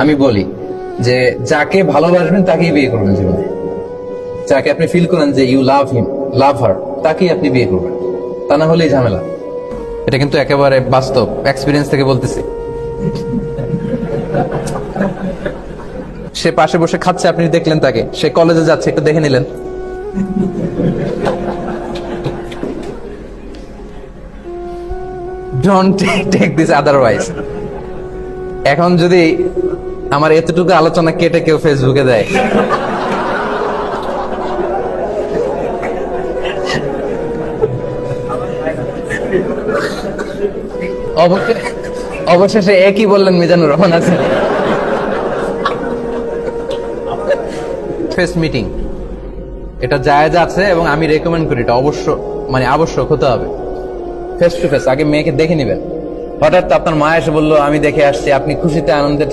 আমি বলি যে যাকে ভালোবাসবেন তাকেই বিয়ে করবেন জীবনে। যাকে আপনি ফিল করেন যে ইউ লাভ হিম, লাভ হার, তাকেই আপনি বিয়ে করবেন, তা না হলেই ঝামেলা। এটা কিন্তু একেবারে বাস্তব এক্সপিরিয়েন্স থেকে বলতেছি। সে পাশে বসে খাচ্ছে, আপনি দেখলেন তাকে, সে কলেজে যাচ্ছে, একটু দেখে নিলেন। Don't take this otherwise. এখন যদি আমার এতটুকু আলোচনা কেটে কেউ ফেসবুকে দেয়, অবশেষে একই বললেন মিজানুর রহমান আছেন। ফেস মিটিং এটা জায়েজ আছে এবং আমি রেকমেন্ড করি, এটা অবশ্য মানে আবশ্যক হতে হবে। ফেস টু ফেস আগে মেয়েকে দেখে নিবেন। হঠাৎ আপনার মা এসে বললো আমি দেখে আসছি, আপনি খুশিতে আনন্দে